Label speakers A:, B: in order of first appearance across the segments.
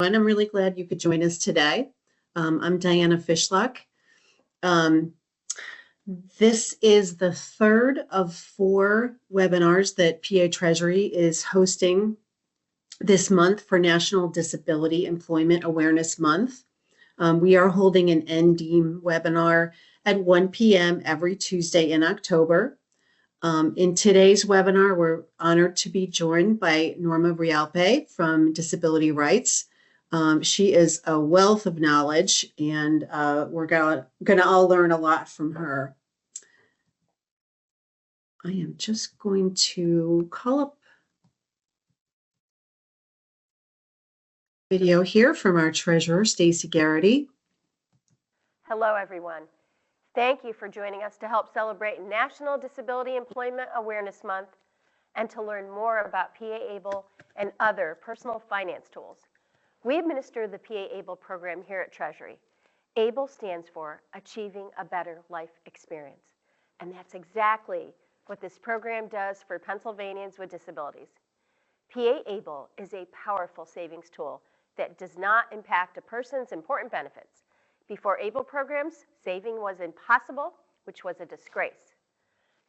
A: And I'm really glad you could join us today. I'm Diana Fishlock. This is the third of 4 webinars that PA Treasury is hosting this month for National Disability Employment Awareness Month. We are holding an NDEAM webinar at 1 p.m. every Tuesday in October. In today's webinar, we're honored to be joined by Norma Realpe from Disability Rights. She is a wealth of knowledge, and we're going to all learn a lot from her. I am just going to call up a video here from our treasurer, Stacey Garrity.
B: Hello, everyone. Thank you for joining us to help celebrate National Disability Employment Awareness Month and to learn more about PA ABLE and other personal finance tools. We administer the PA ABLE program here at Treasury. ABLE stands for Achieving a Better Life Experience. And that's exactly what this program does for Pennsylvanians with disabilities. PA ABLE is a powerful savings tool that does not impact a person's important benefits. Before ABLE programs, saving was impossible, which was a disgrace.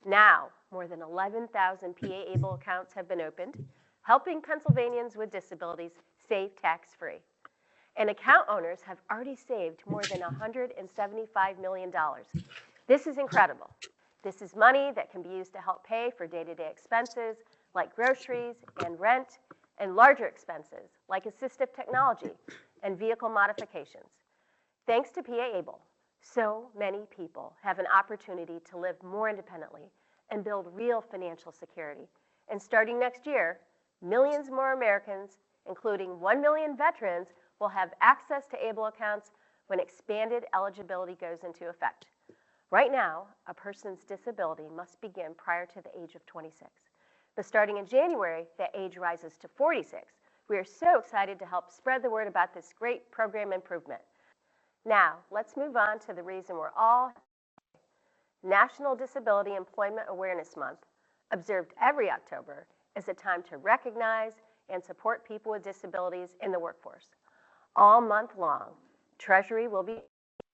B: Now, more than 11,000 PA ABLE accounts have been opened, helping Pennsylvanians with disabilities save tax-free. And account owners have already saved more than $175 million. This is incredible. This is money that can be used to help pay for day-to-day expenses like groceries and rent, and larger expenses like assistive technology and vehicle modifications. Thanks to PA ABLE, so many people have an opportunity to live more independently and build real financial security. And starting next year, millions more Americans, including 1 million veterans, will have access to ABLE accounts when expanded eligibility goes into effect. Right now, a person's disability must begin prior to the age of 26. But starting in January, that age rises to 46. We are so excited to help spread the word about this great program improvement. Now, let's move on to the reason we're all National Disability Employment Awareness Month, observed every October, is a time to recognize and support people with disabilities in the workforce. All month long, Treasury will be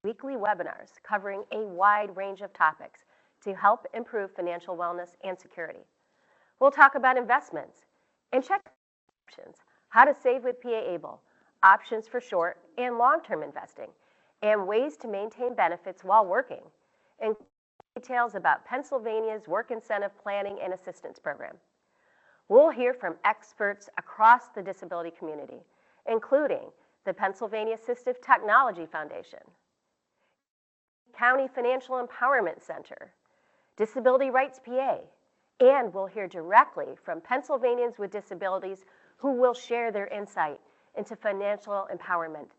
B: weekly webinars covering a wide range of topics to help improve financial wellness and security. We'll talk about investments and check options, how to save with PA ABLE, options for short and long-term investing, and ways to maintain benefits while working, and details about Pennsylvania's Work Incentive Planning and Assistance Program. We'll hear from experts across the disability community, including the Pennsylvania Assistive Technology Foundation, County Financial Empowerment Center, Disability Rights PA, and we'll hear directly from Pennsylvanians with disabilities who will share their insight into financial empowerment.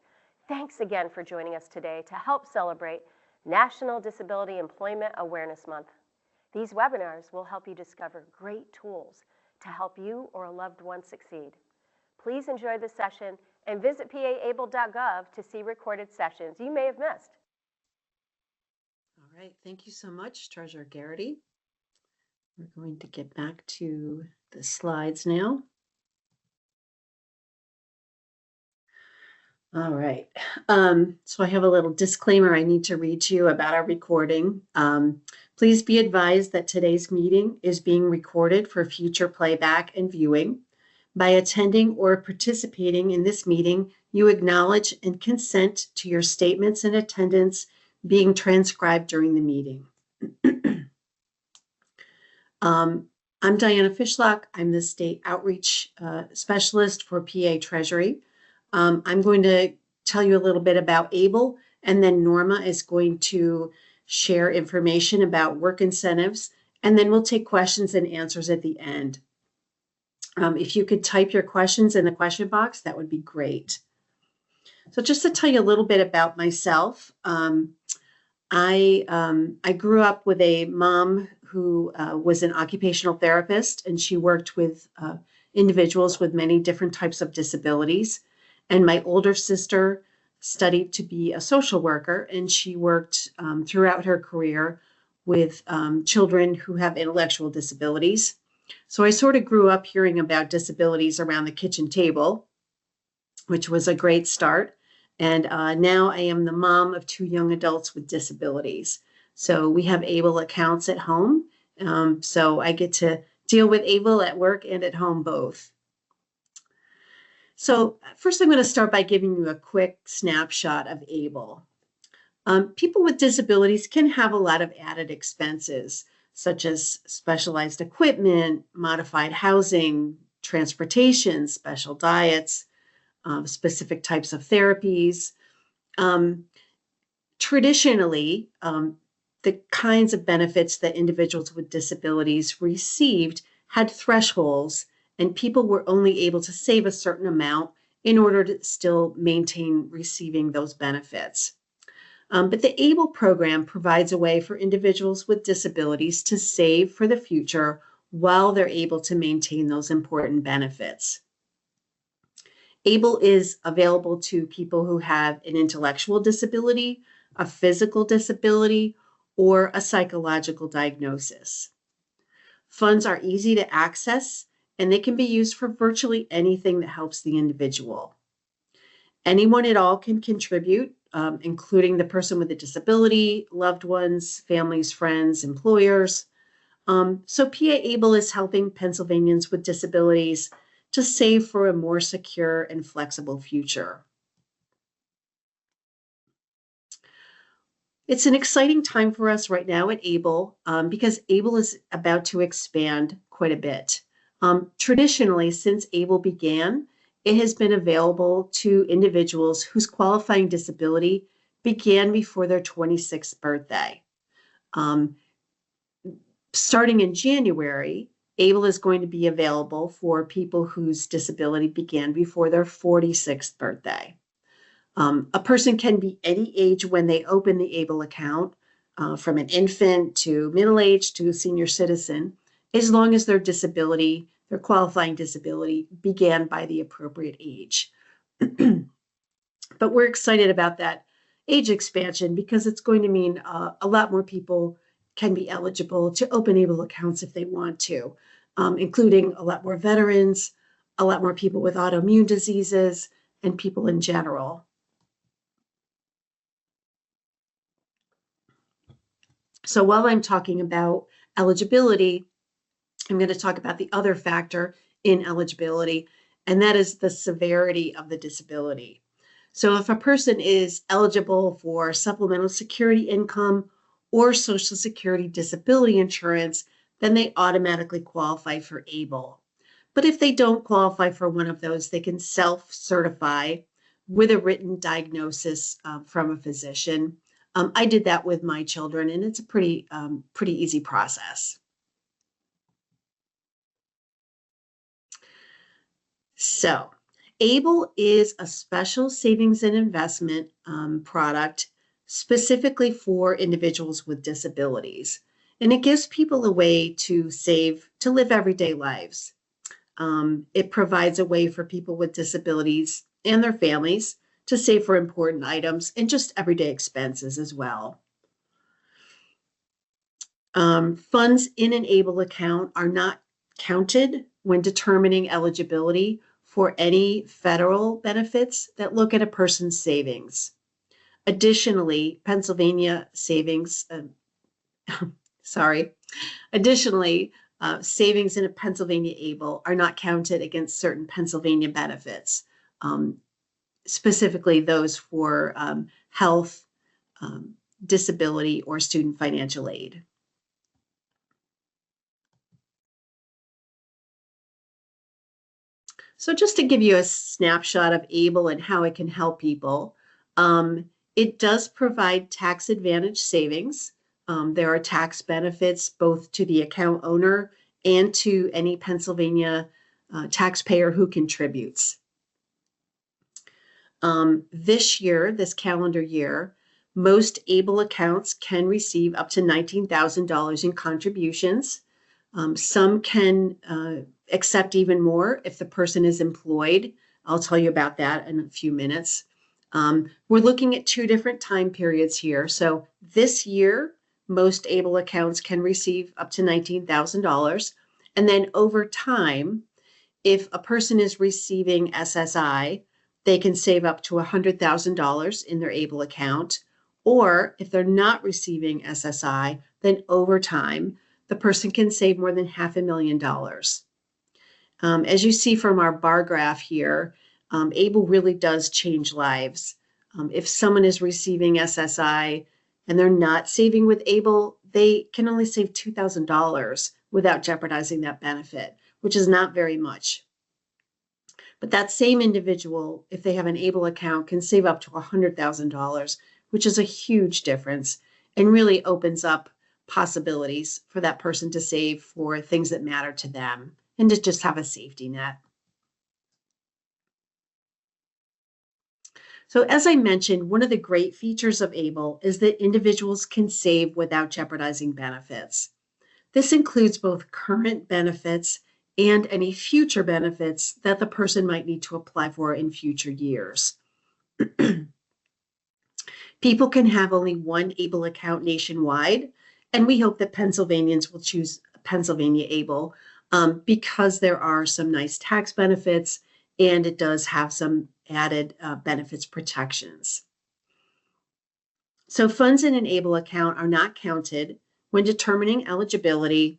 B: Thanks again for joining us today to help celebrate National Disability Employment Awareness Month. These webinars will help you discover great tools to help you or a loved one succeed. Please enjoy the session and visit paable.gov to see recorded sessions you may have missed.
A: All right, thank you so much, Treasurer Garrity. We're going to get back to the slides now. All right, so I have a little disclaimer I need to read to you about our recording. Please be advised that today's meeting is being recorded for future playback and viewing. By attending or participating in this meeting, you acknowledge and consent to your statements and attendance being transcribed during the meeting. I'm Diana Fishlock. I'm the State Outreach Specialist for PA Treasury. I'm going to tell you a little bit about ABLE, and then Norma is going to share information about work incentives, and then we'll take questions and answers at the end. If you could type your questions in the question box, that would be great. So just to tell you a little bit about myself, I grew up with a mom who was an occupational therapist, and she worked with individuals with many different types of disabilities. And my older sister studied to be a social worker, and she worked throughout her career with children who have intellectual disabilities. So I sort of grew up hearing about disabilities around the kitchen table. which was a great start. And now I am the mom of two young adults with disabilities. So we have ABLE accounts at home. So I get to deal with ABLE at work and at home both. So first I'm going to start by giving you a quick snapshot of ABLE. People with disabilities can have a lot of added expenses, such as specialized equipment, modified housing, transportation, special diets, specific types of therapies. Um, Traditionally, the kinds of benefits that individuals with disabilities received had thresholds, and people were only able to save a certain amount in order to still maintain receiving those benefits. But the ABLE program provides a way for individuals with disabilities to save for the future while they're able to maintain those important benefits. ABLE is available to people who have an intellectual disability, a physical disability, or a psychological diagnosis. Funds are easy to access, and they can be used for virtually anything that helps the individual. Anyone at all can contribute, including the person with a disability, loved ones, families, friends, employers. So PA ABLE is helping Pennsylvanians with disabilities to save for a more secure and flexible future. It's an exciting time for us right now at ABLE because ABLE is about to expand quite a bit. Traditionally, since ABLE began, it has been available to individuals whose qualifying disability began before their 26th birthday. Starting in January, ABLE is going to be available for people whose disability began before their 46th birthday. A person can be any age when they open the ABLE account, from an infant to middle age to senior citizen, as long as their disability, their qualifying disability, began by the appropriate age. But we're excited about that age expansion because it's going to mean a lot more people can be eligible to open ABLE accounts if they want to, including a lot more veterans, a lot more people with autoimmune diseases, and people in general. So while I'm talking about eligibility, I'm going to talk about the other factor in eligibility, and that is the severity of the disability. So if a person is eligible for supplemental security income or Social Security disability insurance, then they automatically qualify for ABLE. But if they don't qualify for one of those, they can self-certify with a written diagnosis from a physician. I did that with my children, and it's a pretty easy process. So, ABLE is a special savings and investment product specifically for individuals with disabilities, and it gives people a way to save to live everyday lives. It provides a way for people with disabilities and their families to save for important items and just everyday expenses as well. Funds in an ABLE account are not counted when determining eligibility for any federal benefits that look at a person's savings. Additionally, Pennsylvania savings, additionally, savings in a Pennsylvania ABLE are not counted against certain Pennsylvania benefits, specifically those for health, disability, or student financial aid. So just to give you a snapshot of ABLE and how it can help people, it does provide tax advantage savings. There are tax benefits both to the account owner and to any Pennsylvania taxpayer who contributes. This calendar year, most ABLE accounts can receive up to $19,000 in contributions. Some can accept even more if the person is employed. I'll tell you about that in a few minutes. We're looking at two different time periods here. So this year, most ABLE accounts can receive up to $19,000. And then over time, if a person is receiving SSI, they can save up to $100,000 in their ABLE account. Or if they're not receiving SSI, then over time, the person can save more than $500,000. As you see from our bar graph here, ABLE really does change lives. If someone is receiving SSI and they're not saving with ABLE, they can only save $2,000 without jeopardizing that benefit, which is not very much. But that same individual, if they have an ABLE account, can save up to $100,000, which is a huge difference and really opens up possibilities for that person to save for things that matter to them and to just have a safety net. So as I mentioned, one of the great features of ABLE is that individuals can save without jeopardizing benefits. This includes both current benefits and any future benefits that the person might need to apply for in future years. People can have only one ABLE account nationwide, and we hope that Pennsylvanians will choose Pennsylvania ABLE because there are some nice tax benefits and it does have some added benefits protections. So funds in an ABLE account are not counted when determining eligibility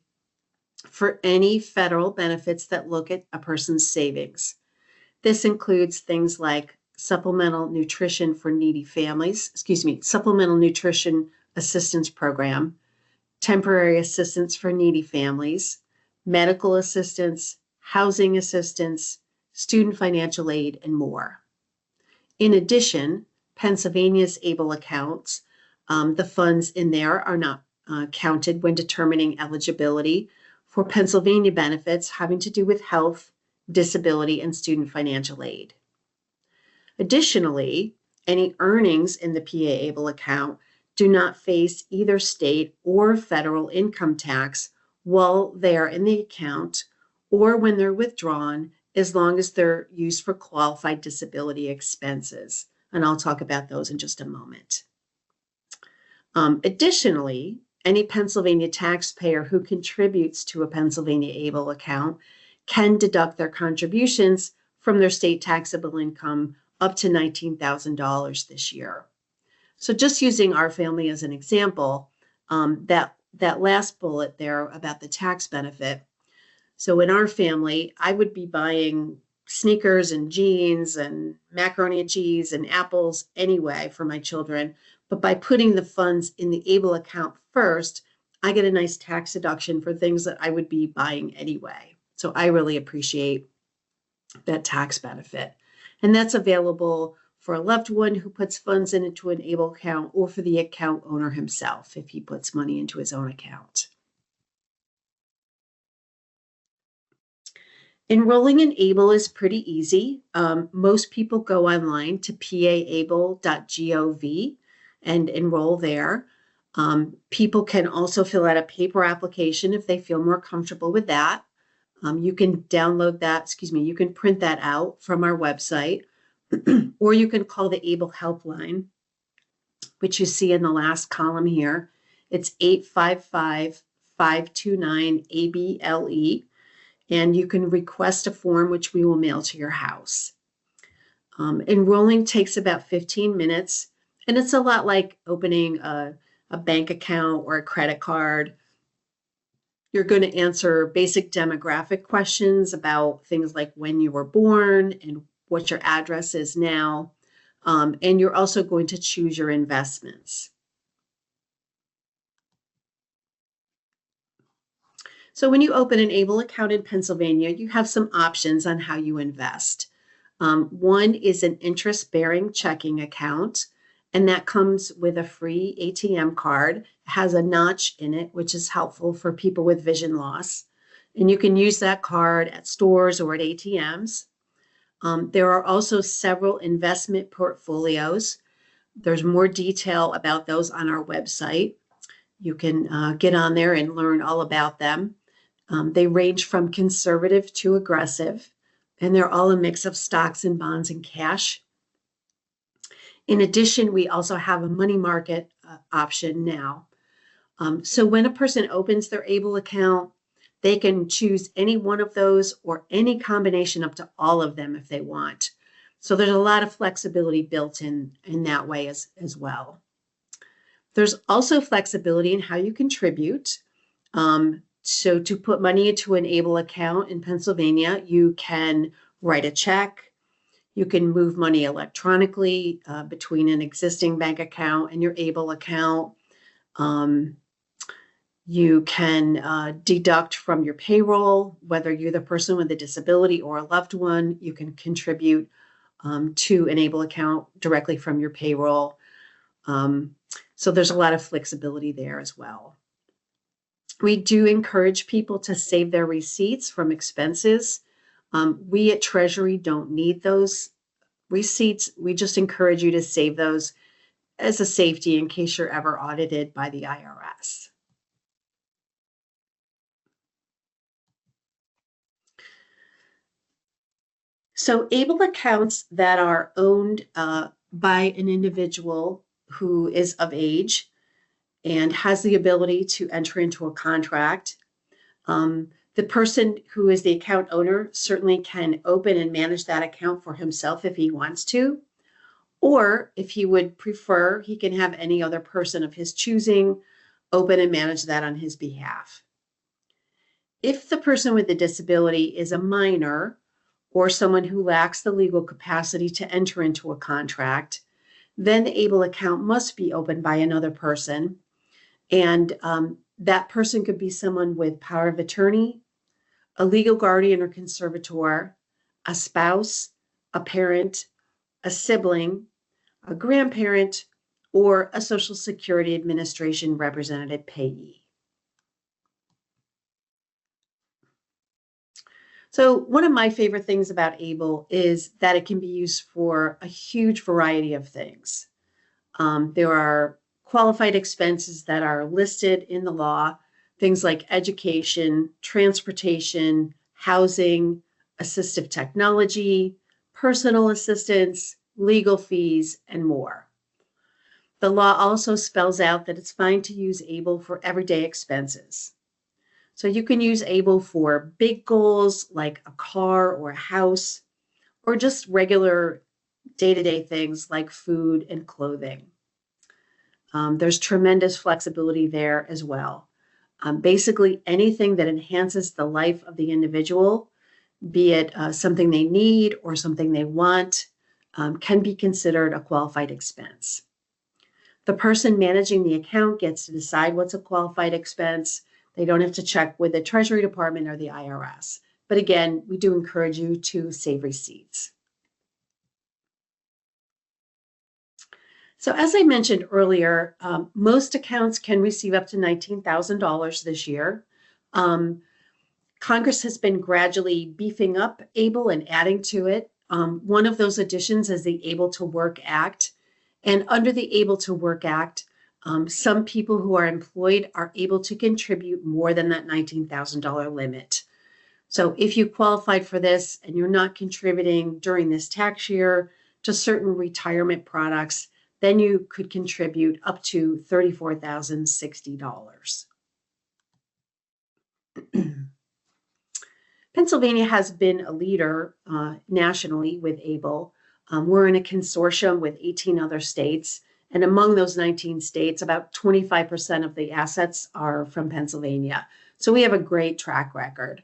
A: for any federal benefits that look at a person's savings. This includes things like supplemental nutrition for needy families, supplemental nutrition assistance program, temporary assistance for needy families, medical assistance, housing assistance, student financial aid, and more. In addition, Pennsylvania's ABLE accounts, the funds in there are not counted when determining eligibility for Pennsylvania benefits having to do with health, disability, and student financial aid. Additionally, any earnings in the PA ABLE account do not face either state or federal income tax while they are in the account or when they're withdrawn, as long as they're used for qualified disability expenses. And I'll talk about those in just a moment. Additionally, any Pennsylvania taxpayer who contributes to a Pennsylvania ABLE account can deduct their contributions from their state taxable income up to $19,000 this year. So just using our family as an example, that last bullet there about the tax benefit. So in our family, I would be buying sneakers and jeans and macaroni and cheese and apples anyway for my children. But by putting the funds in the ABLE account first, I get a nice tax deduction for things that I would be buying anyway. So I really appreciate that tax benefit. And that's available for a loved one who puts funds into an ABLE account or for the account owner himself if he puts money into his own account. Enrolling in ABLE is pretty easy. Most people go online to paable.gov and enroll there. People can also fill out a paper application if they feel more comfortable with that. You can download that, you can print that out from our website, or you can call the ABLE helpline, which you see in the last column here. It's 855-529-ABLE. And you can request a form which we will mail to your house. Enrolling takes about 15 minutes, and it's a lot like opening a bank account or a credit card. You're going to answer basic demographic questions about things like when you were born and what your address is now. And you're also going to choose your investments. So when you open an ABLE account in Pennsylvania, you have some options on how you invest. One is an interest-bearing checking account, and that comes with a free ATM card. It has a notch in it, which is helpful for people with vision loss. And you can use that card at stores or at ATMs. There are also several investment portfolios. There's more detail about those on our website. You can get on there and learn all about them. They range from conservative to aggressive, and they're all a mix of stocks and bonds and cash. In addition, we also have a money market option now. So when a person opens their ABLE account, they can choose any one of those or any combination up to all of them if they want. So there's a lot of flexibility built in that way as well. There's also flexibility in how you contribute. So to put money into an ABLE account in Pennsylvania, you can write a check. You can move money electronically between an existing bank account and your ABLE account. You can deduct from your payroll, whether you're the person with a disability or a loved one. You can contribute to an ABLE account directly from your payroll. So there's a lot of flexibility there as well. We do encourage people to save their receipts from expenses. We at Treasury don't need those receipts. We just encourage you to save those as a safety in case you're ever audited by the IRS. So ABLE accounts that are owned by an individual who is of age and has the ability to enter into a contract. The person who is the account owner certainly can open and manage that account for himself if he wants to, or if he would prefer, he can have any other person of his choosing open and manage that on his behalf. If the person with the disability is a minor or someone who lacks the legal capacity to enter into a contract, then the ABLE account must be opened by another person. And that person could be someone with power of attorney, a legal guardian or conservator, a spouse, a parent, a sibling, a grandparent, or a Social Security Administration representative payee. So one of my favorite things about ABLE is that it can be used for a huge variety of things. There are qualified expenses that are listed in the law, things like education, transportation, housing, assistive technology, personal assistance, legal fees, and more. The law also spells out that it's fine to use ABLE for everyday expenses. So you can use ABLE for big goals like a car or a house, or just regular day-to-day things like food and clothing. There's tremendous flexibility there as well. Basically, anything that enhances the life of the individual, be it something they need or something they want, can be considered a qualified expense. The person managing the account gets to decide what's a qualified expense. They don't have to check with the Treasury Department or the IRS. But again, we do encourage you to save receipts. So as I mentioned earlier, most accounts can receive up to $19,000 this year. Congress has been gradually beefing up ABLE and adding to it. One of those additions is the Able to Work Act. And under the Able to Work Act, some people who are employed are able to contribute more than that $19,000 limit. So if you qualified for this and you're not contributing during this tax year to certain retirement products, then you could contribute up to $34,060. Pennsylvania has been a leader nationally with ABLE. We're in a consortium with 18 other states. And among those 19 states, about 25% of the assets are from Pennsylvania. So we have a great track record.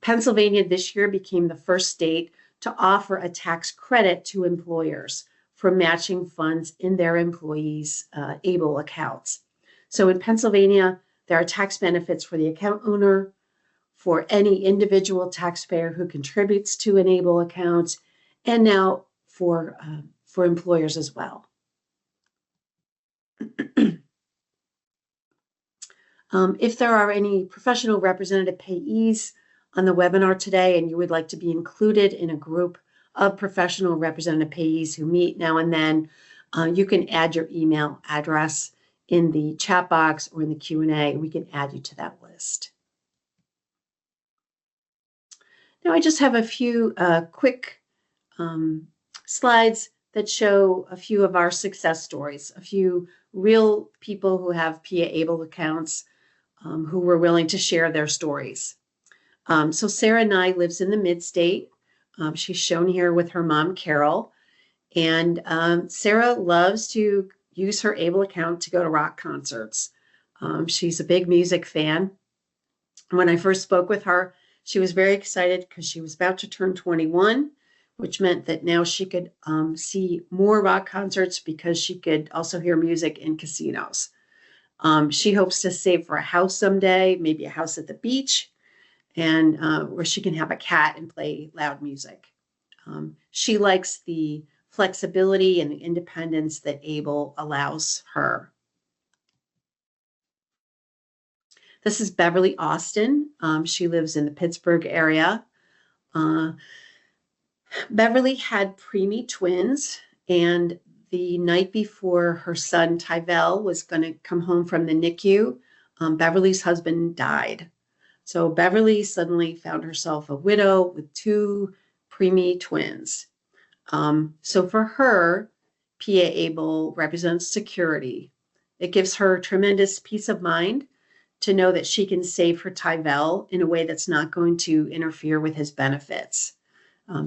A: Pennsylvania this year became the first state to offer a tax credit to employers for matching funds in their employees' ABLE accounts. So in Pennsylvania, there are tax benefits for the account owner, for any individual taxpayer who contributes to an ABLE account, and now for employers as well. If there are any professional representative payees on the webinar today and you would like to be included in a group of professional representative payees who meet now and then, you can add your email address in the chat box or in the Q&A. We can add you to that list. Now I just have a few quick slides that show a few of our success stories, a few real people who have PA ABLE accounts who were willing to share their stories. So Sarah Nye lives in the mid-state. She's shown here with her mom, Carol. And Sarah loves to use her Able account to go to rock concerts. She's a big music fan. When I first spoke with her, she was very excited because she was about to turn 21, which meant that now she could see more rock concerts because she could also hear music in casinos. She hopes to save for a house someday, maybe a house at the beach, and where she can have a cat and play loud music. She likes the flexibility and the independence that Able allows her. This is Beverly Austin. She lives in the Pittsburgh area. Uh, Beverly had preemie twins, and the night before her son Tyvel was going to come home from the NICU, Beverly's husband died. So Beverly suddenly found herself a widow with two preemie twins. So for her, PA Able represents security. It gives her tremendous peace of mind to know that she can save for Tyvel in a way that's not going to interfere with his benefits.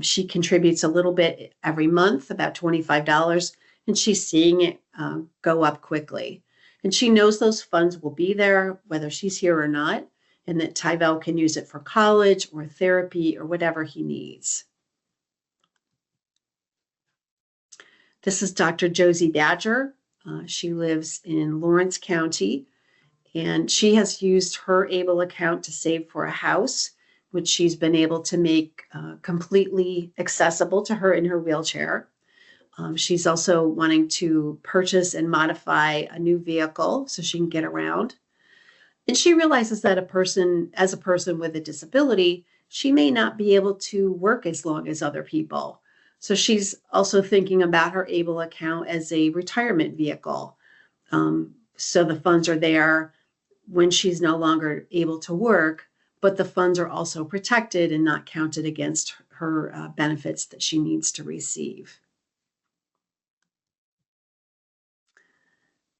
A: She contributes a little bit every month, about $25, and she's seeing it go up quickly. And she knows those funds will be there, whether she's here or not, and that Tyvel can use it for college or therapy or whatever he needs. This is Dr. Josie Badger. She lives in Lawrence County, and she has used her Able account to save for a house, which she's been able to make completely accessible to her in her wheelchair. She's also wanting to purchase and modify a new vehicle so she can get around. And she realizes that as a person with a disability, she may not be able to work as long as other people. So she's also thinking about her Able account as a retirement vehicle. So the funds are there when she's no longer able to work, but the funds are also protected and not counted against her benefits that she needs to receive.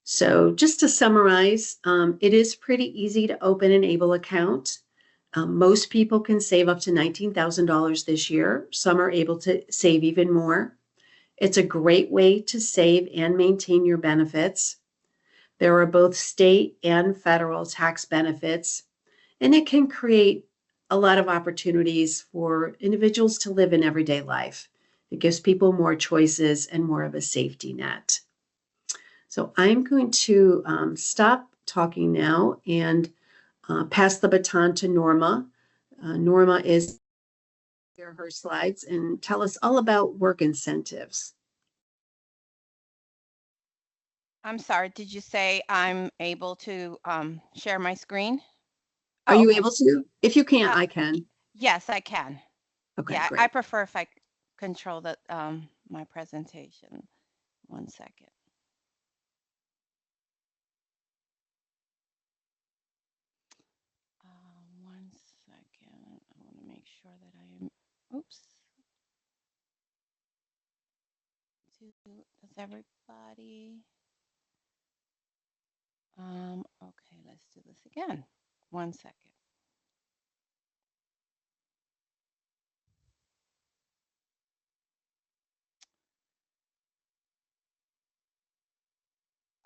A: So just to summarize, it is pretty easy to open an Able account. Most people can save up to $19,000 this year. Some are able to save even more. It's a great way to save and maintain your benefits. There are both state and federal tax benefits, and it can create a lot of opportunities for individuals to live in everyday life. It gives people more choices and more of a safety net. So I'm going to stop talking now and pass the baton to Norma. Norma is share her slides and tell us all about work incentives.
C: I'm sorry, did you say I'm able to share my screen?
A: Are
C: Oh,
A: you
C: okay.
A: able to? If you can't,
C: Uh,
A: I can.
C: yes, I can.
A: Okay,
C: Yeah, I
A: great.
C: prefer if I control the my presentation. 1 second. Uh, 1 second. I want to make sure that I am. Oops. Does everybody? Okay, let's do this again. 1 second.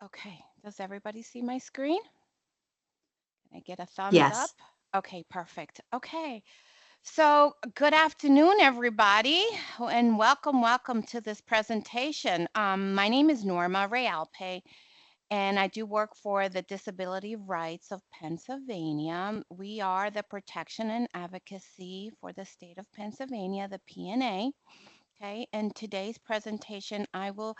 C: Okay, does everybody see my screen? Can I get a thumbs up?
A: Yes.
C: Okay, perfect. Okay. So, good afternoon, everybody, and welcome to this presentation. My name is Norma Realpe, and I do work for the Disability Rights of Pennsylvania. We are the protection and advocacy for the state of Pennsylvania, the PNA. Okay, in today's presentation, I will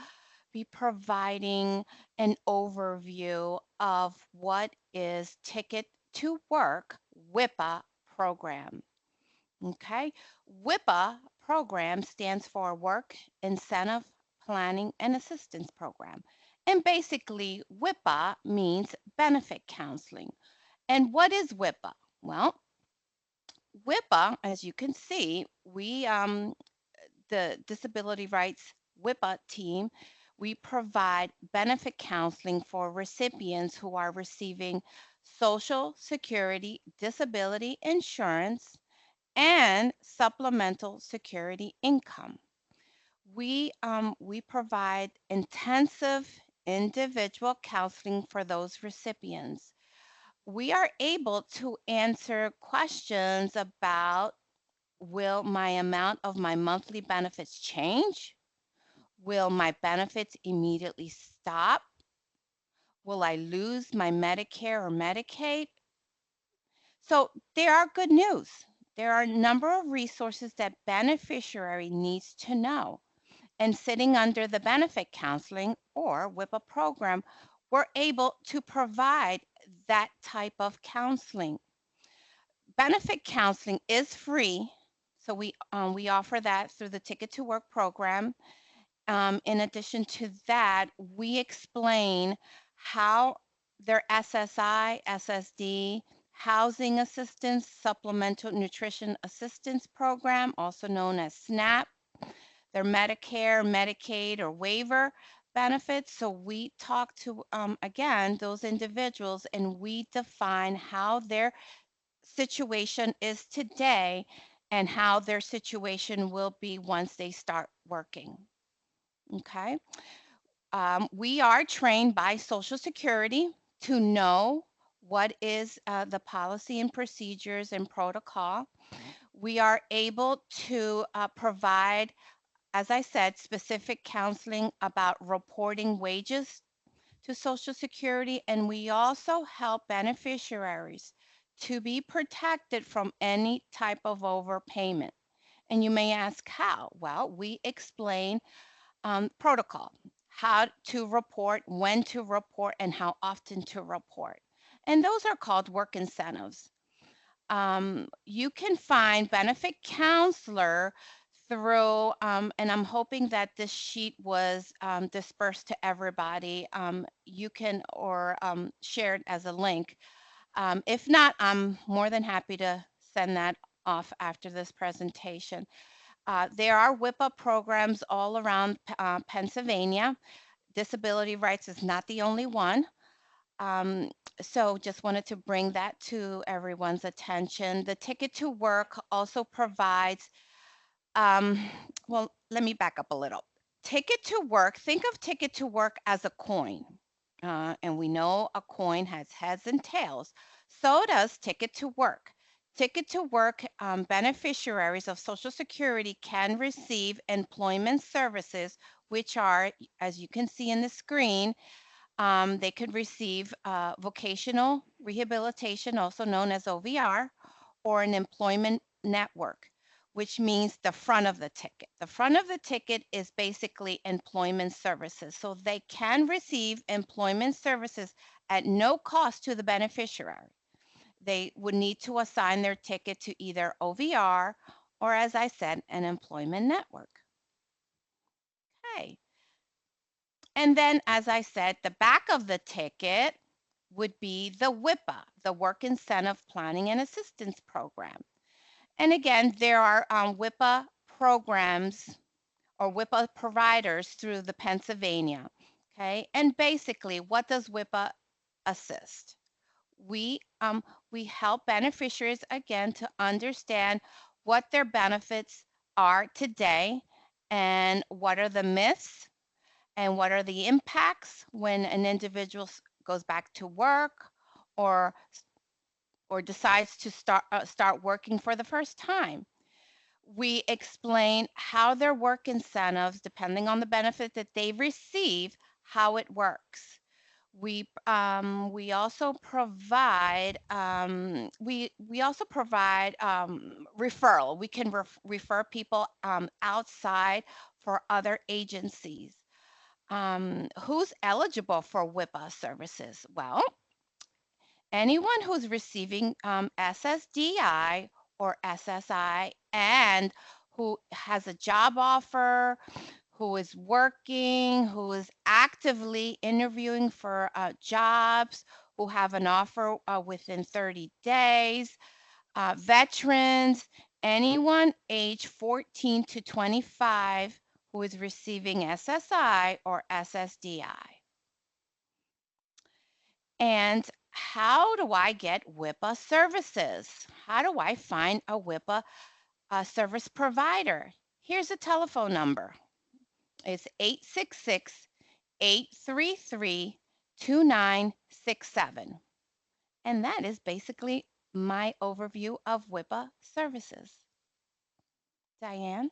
C: be providing an overview of what is Ticket to Work WIPA program. Okay, WIPA program stands for Work Incentive Planning and Assistance Program. And basically, WIPA means benefit counseling. And what is WIPA? Well, WIPA, as you can see, the Disability Rights WIPA team, we provide benefit counseling for recipients who are receiving Social Security disability insurance and supplemental security income. We provide intensive individual counseling for those recipients. We are able to answer questions about, will my amount of my monthly benefits change? Will my benefits immediately stop? Will I lose my Medicare or Medicaid? So there are good news. There are a number of resources that beneficiary needs to know. And sitting under the benefit counseling or WIPA program, we're able to provide that type of counseling. Benefit counseling is free, so we offer that through the Ticket to Work program. In addition to that, we explain how their SSI, SSD, housing assistance, supplemental nutrition assistance program, also known as SNAP, their Medicare, Medicaid, or waiver benefits. So we talk to, again, those individuals and we define how their situation is today and how their situation will be once they start working. Okay. We are trained by Social Security to know what is the policy and procedures and protocol. We are able to provide, as I said, specific counseling about reporting wages to Social Security, and we also help beneficiaries to be protected from any type of overpayment. And you may ask how? Well, we explain protocol, how to report, when to report, and how often to report. And those are called work incentives. You can find benefit counselor through, and I'm hoping that this sheet was dispersed to everybody. You can or share it as a link. If not, I'm more than happy to send that off after this presentation. There are WIPA programs all around Pennsylvania. Disability rights is not the only one. Um, so just wanted to bring that to everyone's attention. The Ticket to Work also provides, um, well, let me back up a little. Ticket to Work, think of Ticket to Work as a coin. And we know a coin has heads and tails. So does Ticket to Work. Ticket to Work beneficiaries of Social Security can receive employment services, which are, as you can see in the screen, they could receive vocational rehabilitation, also known as OVR, or an employment network, which means the front of the ticket. The front of the ticket is basically employment services. So they can receive employment services at no cost to the beneficiary. They would need to assign their ticket to either OVR or, as I said, an employment network. Okay. And then, as I said, the back of the ticket would be the WIPA, the Work Incentive Planning and Assistance Program. And again, there are WIPA programs or WIPA providers through the Pennsylvania. Okay. And basically, what does WIPA assist? We, we help beneficiaries again to understand what their benefits are today and what are the myths and what are the impacts when an individual goes back to work or decides to start working for the first time. We explain how their work incentives, depending on the benefit that they receive, how it works. We also provide referral. We can refer people outside for other agencies. Who's eligible for WIPA services? Well, anyone who's receiving SSDI or SSI and who has a job offer, who is working, who is actively interviewing for jobs, who have an offer within 30 days, veterans, anyone age 14 to 25 who is receiving SSI or SSDI. And how do I get WIPA services? How do I find a WIPA service provider? Here's a telephone number. It's 866-833-2967. And that is basically my overview of WIPA services. Diane?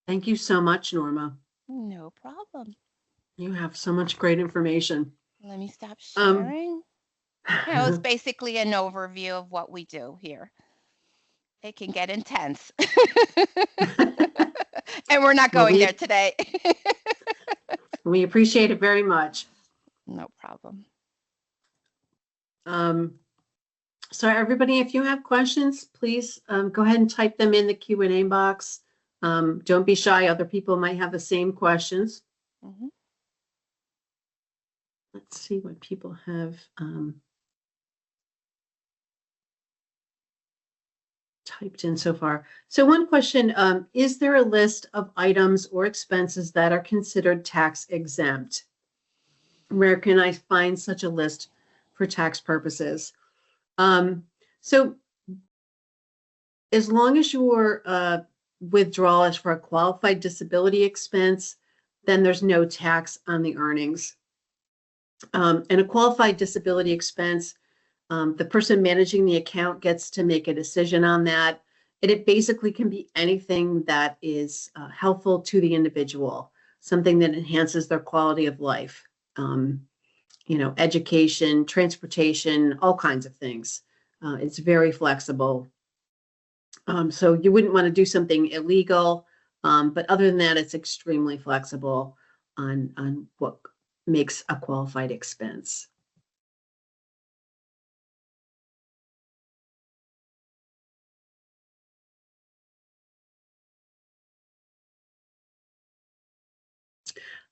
A: Thank you so much, Norma.
C: No problem.
A: You have so much great information.
C: Let me stop
A: Um,
C: sharing. It's basically an overview of what we do here. It can get intense. And we're not going there today.
A: We appreciate it very much.
C: No problem.
A: So everybody, if you have questions, please go ahead and type them in the Q&A box. Don't be shy. Other people might have the same questions.
C: Mm-hmm.
A: Let's see what people have typed in so far. So one question, is there a list of items or expenses that are considered tax exempt? Where can I find such a list for tax purposes? So as long as your withdrawal is for a qualified disability expense, then there's no tax on the earnings. And a qualified disability expense, the person managing the account gets to make a decision on that. And it basically can be anything that is helpful to the individual, something that enhances their quality of life. Education, transportation, all kinds of things. It's very flexible. So you wouldn't want to do something illegal, but other than that, it's extremely flexible on what makes a qualified expense.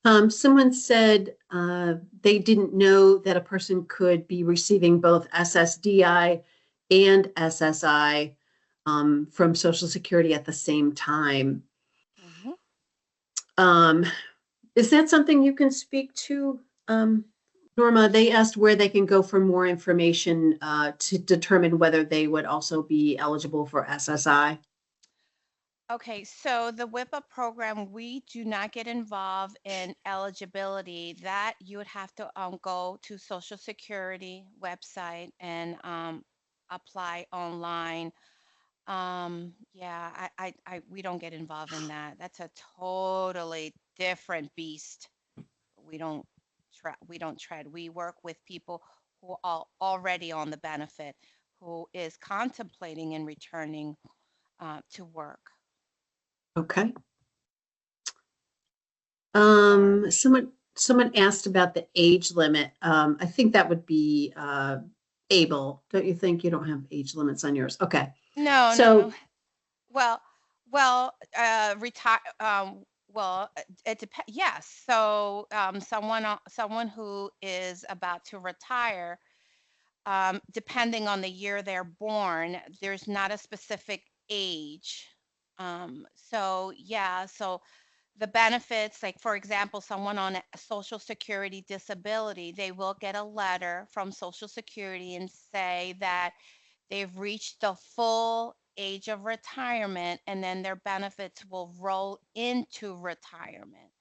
A: Someone said they didn't know that a person could be receiving both SSDI and SSI from Social Security at the same time.
C: Mm-hmm.
A: Is that something you can speak to, Norma? They asked where they can go for more information to determine whether they would also be eligible for SSI.
C: Okay, so the WIPA program, we do not get involved in eligibility. That you would have to go to Social Security website and apply online. Yeah, we don't get involved in that. That's a totally different beast. We don't tread. We work with people who are already on the benefit, who is contemplating and returning to work.
A: Okay. Someone asked about the age limit. I think that would be able. Don't you think? You don't have age limits on yours? Okay.
C: No,
A: So,
C: no. Well, retire. It depends. Yes. So, someone who is about to retire, depending on the year they're born, there's not a specific age. So yeah. So the benefits, like for example, someone on a Social Security disability, they will get a letter from Social Security and say that they've reached the full age of retirement, and then their benefits will roll into retirement.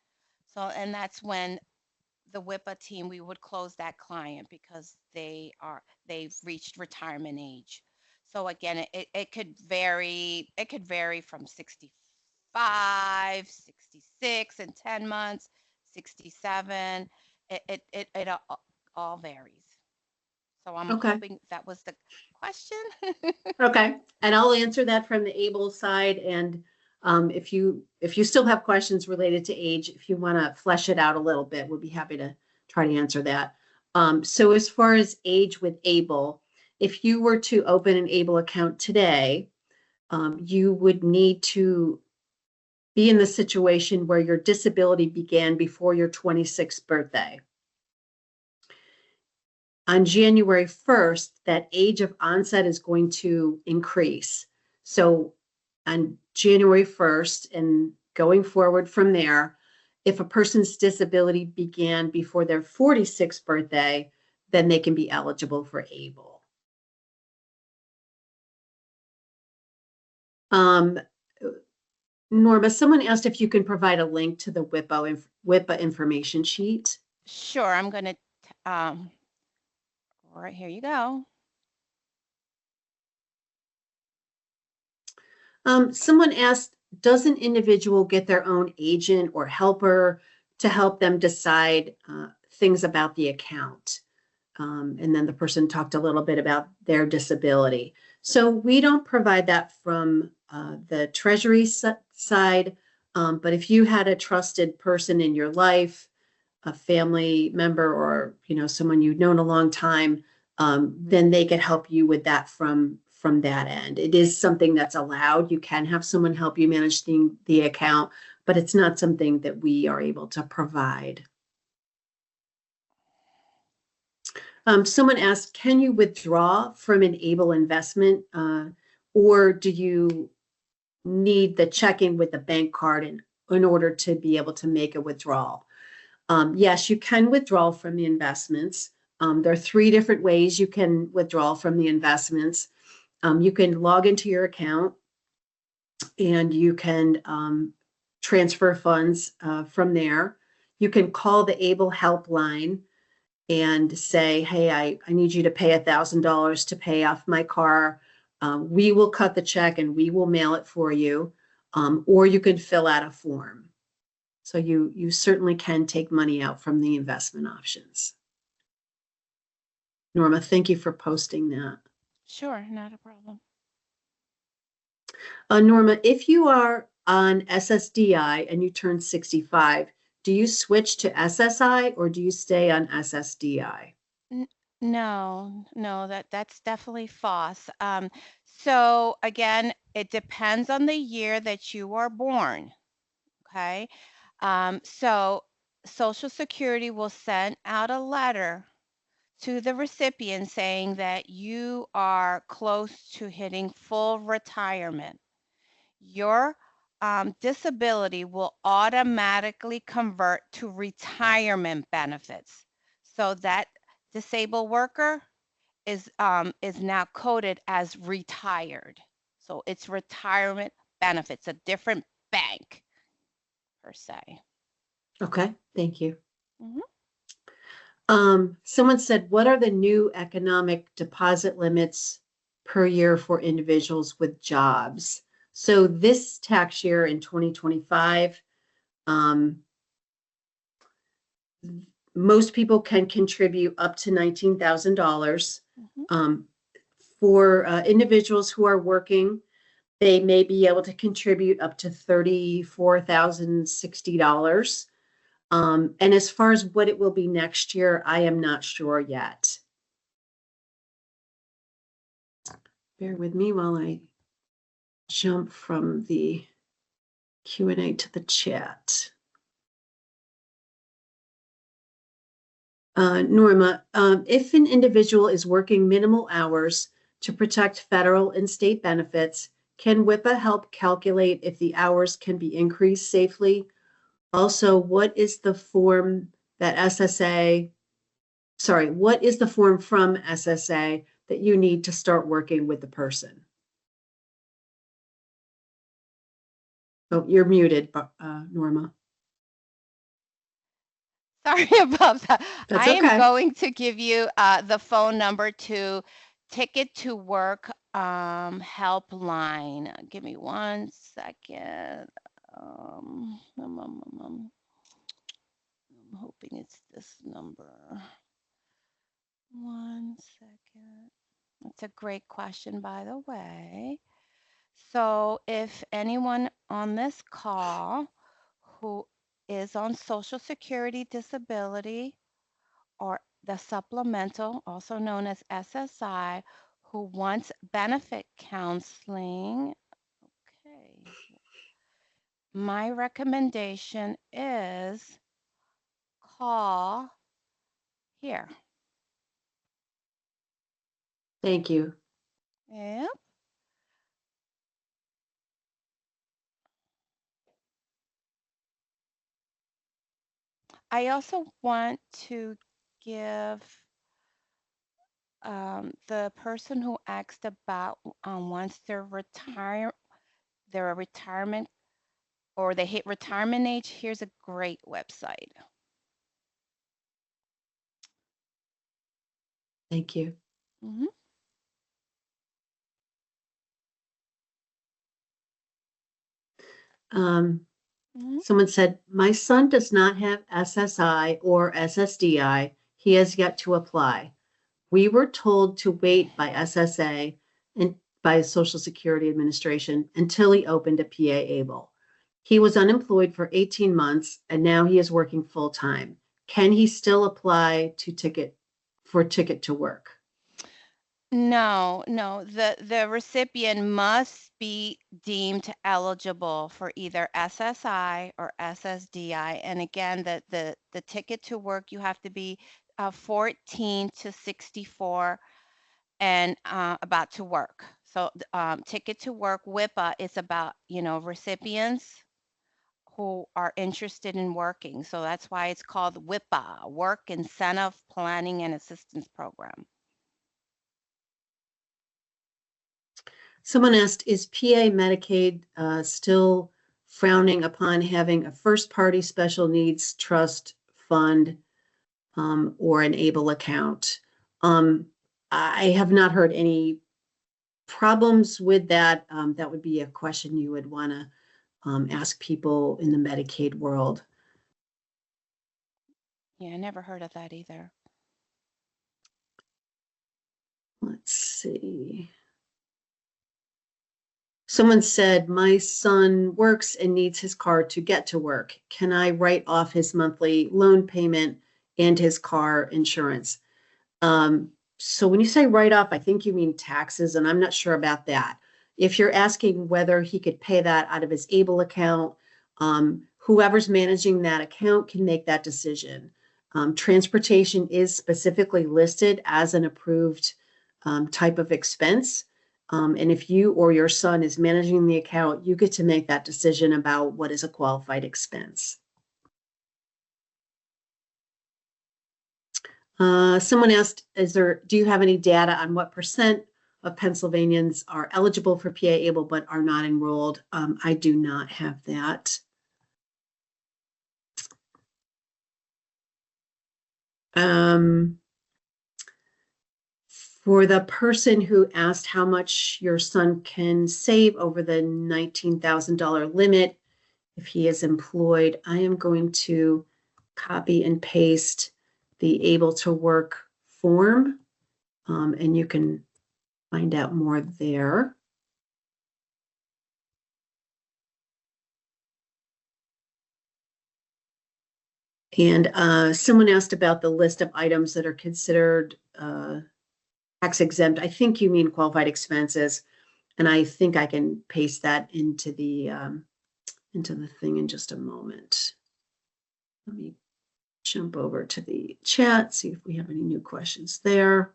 C: So, and that's when the WIPA team, we would close that client because they've reached retirement age. So again, it could vary. It could vary from 65, 66 in 10 months, 67. It all varies. So I'm
A: okay.
C: hoping that was the question.
A: Okay. And I'll answer that from the able side. And if you still have questions related to age, if you want to flesh it out a little bit, we'll be happy to try to answer that. So as far as age with able, if you were to open an able account today, you would need to be in the situation where your disability began before your 26th birthday. On January 1st, that age of onset is going to increase. So on January 1st, and going forward from there, if a person's disability began before their 46th birthday, then they can be eligible for ABLE. Norma, someone asked if you can provide a link to the WIPA information sheet.
C: Sure, I'm going to, right here you go.
A: Someone asked, does an individual get their own agent or helper to help them decide things about the account? And then the person talked a little bit about their disability. So we don't provide that from the Treasury side, but if you had a trusted person in your life, a family member, or someone you've known a long time, then they could help you with that from that end. It is something that's allowed. You can have someone help you manage the account, but it's not something that we are able to provide. Someone asked, can you withdraw from an ABLE investment, or do you need the checking with the bank card in order to be able to make a withdrawal? Yes, you can withdraw from the investments. There are 3 different ways you can withdraw from the investments. You can log into your account and you can transfer funds from there. You can call the ABLE helpline and say, hey, I need you to pay $1,000 to pay off my car. We will cut the check and we will mail it for you. Or you can fill out a form. So you certainly can take money out from the investment options. Norma, thank you for posting that.
C: Sure, not a problem.
A: Norma, if you are on SSDI and you turn 65, do you switch to SSI or do you stay on SSDI?
C: No, that's definitely false. So again, it depends on the year that you are born. Okay. So Social Security will send out a letter to the recipient saying that you are close to hitting full retirement. Your disability will automatically convert to retirement benefits. So that disabled worker is now coded as retired. So it's retirement benefits, a different bank per se.
A: Okay, thank you.
C: Mhm.
A: Someone said, what are the new economic deposit limits per year for individuals with jobs? So this tax year in 2025, most people can contribute up to $19,000.
C: Mhm.
A: For individuals who are working, they may be able to contribute up to $34,060. And as far as what it will be next year, I am not sure yet. Bear with me while I jump from the Q&A to the chat. Norma, if an individual is working minimal hours to protect federal and state benefits, can WIPA help calculate if the hours can be increased safely? Also, what is the form from SSA that you need to start working with the person? Oh, you're muted, Norma.
C: Sorry about that.
A: That's
C: I am
A: okay.
C: going to give you the phone number to Ticket to Work helpline. Give me 1 second. I'm hoping it's this number. 1 second. That's a great question, by the way. So if anyone on this call who is on Social Security disability or the supplemental, also known as SSI, who wants benefit counseling, okay, my recommendation is call here.
A: Thank you.
C: Yep. I also want to give the person who asked about once their retirement or they hit retirement age, here's a great website.
A: Thank you.
C: Mm-hmm. Mm-hmm.
A: Someone said, my son does not have SSI or SSDI. He has yet to apply. We were told to wait by SSA and by Social Security Administration until he opened a PA able. He was unemployed for 18 months and now he is working full time. Can he still apply to ticket to work?
C: No, no, the recipient must be deemed eligible for either SSI or SSDI. And again, the ticket to work, you have to be 14 to 64 and about to work. So ticket to work WIPA is about, recipients who are interested in working. So that's why it's called WIPA, Work Incentive Planning and Assistance Program.
A: Someone asked, is PA Medicaid still frowning upon having a first party special needs trust fund or an ABLE account? I have not heard any problems with that. That would be a question you would want to ask people in the Medicaid world.
C: Yeah, I never heard of that either.
A: Let's see. Someone said, my son works and needs his car to get to work. Can I write off his monthly loan payment and his car insurance? So when you say write off, I think you mean taxes, and I'm not sure about that. If you're asking whether he could pay that out of his ABLE account, whoever's managing that account can make that decision. Transportation is specifically listed as an approved type of expense. And if you or your son is managing the account, you get to make that decision about what is a qualified expense. Someone asked, do you have any data on what percent of Pennsylvanians are eligible for PA able but are not enrolled? I do not have that. For the person who asked how much your son can save over the $19,000 limit, if he is employed, I am going to copy and paste the able to work form, and you can find out more there. And someone asked about the list of items that are considered tax exempt. I think you mean qualified expenses, and I think I can paste that into the thing in just a moment. Let me jump over to the chat, see if we have any new questions there.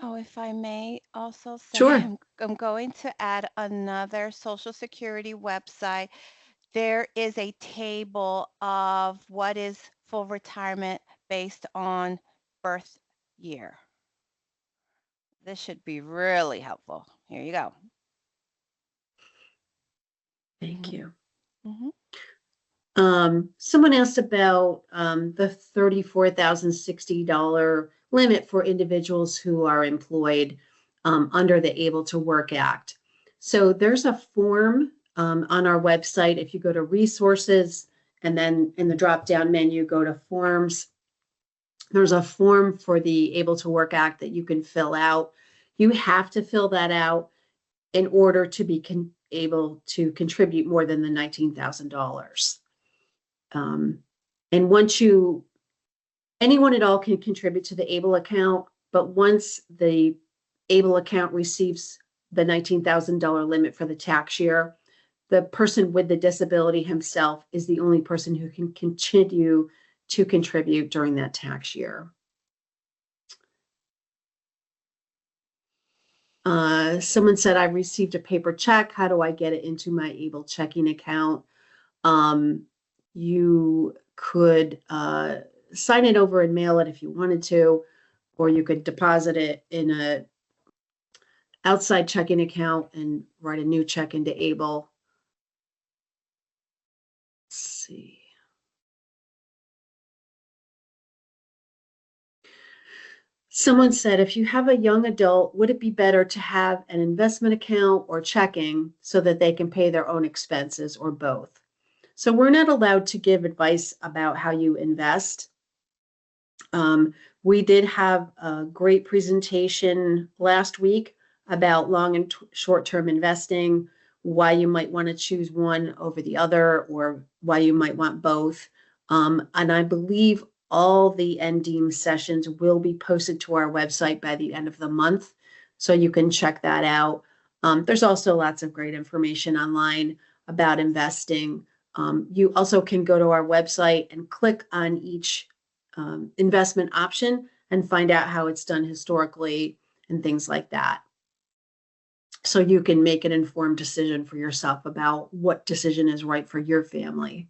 C: Oh, if I may also say,
A: Sure.
C: I'm going to add another Social Security website. There is a table of what is full retirement based on birth year. This should be really helpful. Here you go.
A: Thank you.
C: Mm-hmm.
A: Someone asked about the $34,060 limit for individuals who are employed under the Able to Work Act. So there's a form on our website. If you go to resources and then in the drop-down menu, go to forms, there's a form for the Able to Work Act that you can fill out. You have to fill that out in order to be able to contribute more than the $19,000. And once anyone at all can contribute to the ABLE account, but once the ABLE account receives the $19,000 limit for the tax year, the person with the disability himself is the only person who can continue to contribute during that tax year. Someone said, I received a paper check. How do I get it into my ABLE checking account? You could sign it over and mail it if you wanted to, or you could deposit it in a outside checking account and write a new check into ABLE. Let's see. Someone said, if you have a young adult, would it be better to have an investment account or checking so that they can pay their own expenses, or both? So we're not allowed to give advice about how you invest. We did have a great presentation last week about long and short-term investing, why you might want to choose one over the other, or why you might want both. And I believe all the NDEAM sessions will be posted to our website by the end of the month, so you can check that out. There's also lots of great information online about investing. You also can go to our website and click on each investment option and find out how it's done historically and things like that. So you can make an informed decision for yourself about what decision is right for your family.